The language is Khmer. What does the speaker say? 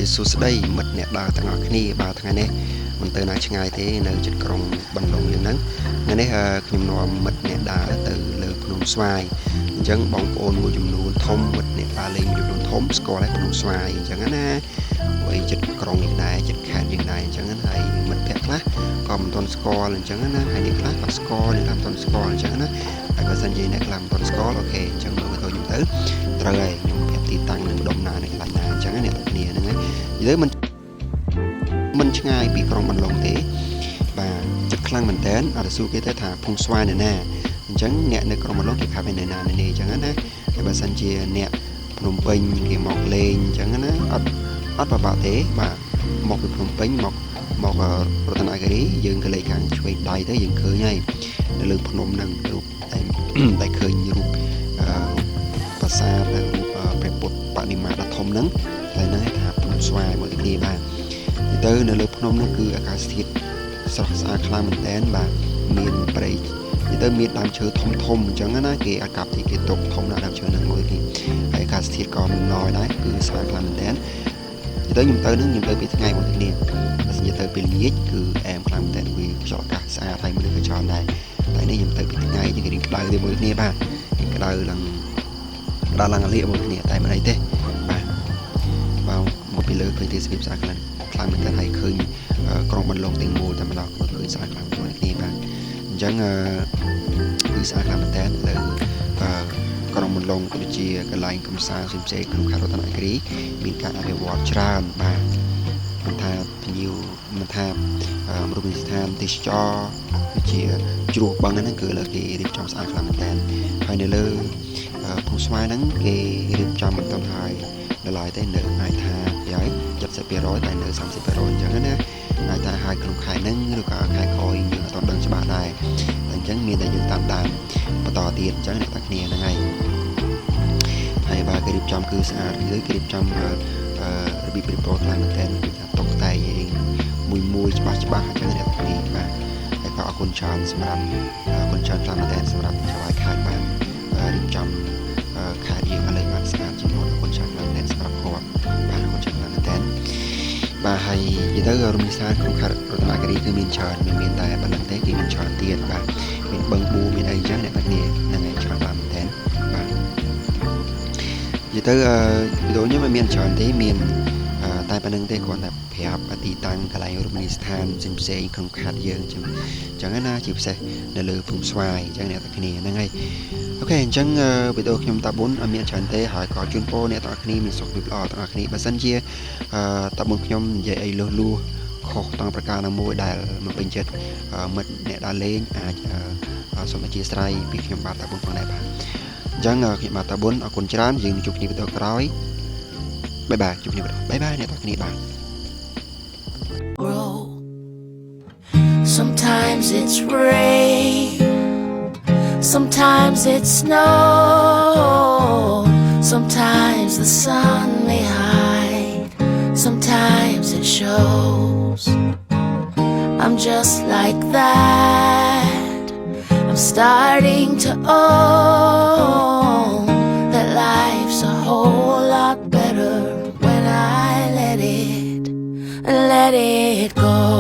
ជាសួស្តីមិត្តអ្នកដើរទាំងអស់គ្នាបាទថ្ងៃនេះមិនទៅណាឆ្ងាយទេនៅជិតក្រុងបន្លុងយើងហ្នឹងថ្ងៃនេះខ្ញុំនាំមិត្តអ្នកដើរទៅលើភ្នំស្វាយអញ្ចឹងបងប្អូនមួយចំនួនធំមិត្តអ្នកដើរលេងមួយចំនួនធំស្គាល់ហើយភ្នំស្វាយអញ្ចឹងណាហើយជិតក្រុងយើងដែរជិតខេត្តយើងដែរអញ្ចឹងហើយមិត្តភ័ក្តិខ្លះក៏មិនទាន់ស្គាល់អញ្ចឹងណាហើយអ្នកខ្លះក៏ស្គាល់អ្នកខ្លះមិនទាន់ស្គាល់អញ្ចឹងណាហើយបើសិនជាអ្នកខ្លះមិនទាន់ស្គាល់អូខេអញ្ចឹងមើលវីដេអូខ្ញុំទៅត្រូវហើយខ្ញុំប្រាប់ទីតាំងនឹងដុំណានៅកន្លែងណាអញ្ចឹងអ្នកទាំងគ្នាហ្នឹងហើយនិយាយទៅមិនឆ្ងាយពីក្រុងបន្លុងទេបាទចិត្តខ្លាំងមែនតើអត់សួរគេទៅថាភូមិស្វាយនៅណាអញ្ចឹងអ្នកនៅក្រុងបន្លុងគេខំនៅណានៅនេះអញ្ចឹងណាហើយបើសិនជាអ្នកភ្នំពេញគេមកលេងអញ្ចឹងណាអត់ប្របាក់ទេបាទមកពីភ្នំពេញមករតនគិរីយើងក៏លេងខាងឆ្វេងដៃទៅយើងឃើញហើយនៅលើភ្នំហ្នឹងរូបតែឃើញរូបប្រាសាទរូបព្រះពុទ្ធបដិមាដ៏ធំហ្នឹងហើយហ្នឹងគេថាភ្នំស្វាយមួយគ្នាបាទទៅនៅលើភ្នំហ្នឹងគឺអាកាសធាតុស្រស់ស្អាតខ្លាំងមែនតើបាទមានព្រៃទៅមានដើមឈើធំអញ្ចឹងណាគេអាកាសធាតុគេទុកធំណាស់ដើមឈើហ្នឹងមួយនេះហើយអាកាសធាតុក៏មិនណយដែរគឺស្អាតខ្លាំងមែនតើទៅខ្ញុំទៅនឹងខ្ញុំទៅពីថ្ងៃមួយនេះបើសិនជាទៅពេលល្ងាចគឺអែមខ្លាំងមែនតើវាខ្យល់អាកាសស្អាតហើយមនុស្សក៏ច្រើនដែរតែនេះខ្ញុំទៅពីថ្ងៃជារៀងក្តៅទេមួយគ្នាបាទក្តៅឡើងអាលៀកមួយគ្នាតែមិនអីទេបាទមកពីលើឃើញទេសភាពស្អាតខ្លាំងមែនតើហើយឃើញក្រុងបន្លុងទាំងមូលតែម្ដងឃើញស្អាតខ្លាំងមួយគ្នាបាទអញ្ចឹងគឺស្អាតខ្លាំងមែនតើលើក្រុងបន្លុងក៏ដូចជាកន្លែងកំសាន្តផ្សេងៗក្នុងខេត្តរតនគិរីមានការអភិវឌ្ឍច្រើនបាទមិនថាភ្ញៀវមិនថាមរមណីយដ្ឋានទេសចរដូចជាជ្រោះបឹងហ្នឹងគឺលើគេរៀបចំស្អាតខ្លាំងមែនតើហើយនៅលើភូមិស្វាយហ្នឹងគេរៀបចំមិនទាន់ហើយនៅឡើយទេនៅអាចថាយ៉ាង 70% តែនៅ 30% អញ្ចឹងណាអាចថាហើយក្នុងខែហ្នឹងឬក៏ខែក្រោយយើងអត់ដឹងច្បាស់ដែរតែអញ្ចឹងមានតែយើងតាមដានបន្តទៀតអញ្ចឹងអ្នកទាំងគ្នាហ្នឹងហើយបាទគេរៀបចំគឺស្អាតគឺគេរៀបចំរបៀបរៀបរយខ្លាំងមែនតើគឺថាតុបតែងមួយច្បាស់អញ្ចឹងអ្នកទាំងគ្នាបាទហើយក៏អរគុណច្រើនសម្រាប់អរគុណច្រើនខ្លាំងមែនតើសម្រាប់ចៅឲ្យខេត្តបានរៀបចំខេត្តយើងឲ្យបានស្អាតជាងមុនអរគុណច្រើនខ្លាំងមែនសម្រាប់គាត់បាទអរគុណច្រើនមែនតើបាទហើយនិយាយទៅរមណីយដ្ឋានក្នុងខេត្តរតនគិរីគឺមានច្រើនមិនមានតែប៉ុណ្្នឹងទេគេមានច្រើនទៀតបាទមានបឹងបួមានអីចឹងអ្នកទាំងគ្នាហ្នឹងឯងច្រើនបានមែនតើបាទនិយាយទៅវីដេអូនេះមិនមានច្រើនទេមានតែប៉ុណ្្នឹងទេគ្រាន់តែប្រាប់ទីតាំងកន្លែងរមណីយដ្ឋានផ្សេងក្នុងខេត្តយើងអញ្ចឹងណាជាពិសេសនៅលើភូមិស្វាយអញ្ចឹងអ្នកទាំងគ្នាហ្នឹងហើយអូខេអញ្ចឹងវីដេអូខ្ញុំតាប៊ុនអត់មានច្រើនទេហើយក៏ជូនពរអ្នកទាំងអស់គ្នាមានសុខភាពល្អទាំងអស់គ្នាបើសិនជាតាប៊ុនខ្ញុំនិយាយអីលួសខុសទាំងប្រការណាមួយដែលមិនពេញចិត្តមិត្តអ្នកដើរលេងអាចសូមអធិស្ឋានពីខ្ញុំបាទតាប៊ុនផងដែរបាទអញ្ចឹងខ្ញុំបាទតាប៊ុនអរគុណច្រើនយើងជួបគ្នាវីដេអូក្រោយបាយបាយជួបគ្នាបាយបាយអ្នកទាំងគ្នាបាទ Sometimes it's rain, sometimes it's snow, sometimes the sun may hide, sometimes it shows. I'm just like that. I'm starting to own that life's a whole lot better when I let it go.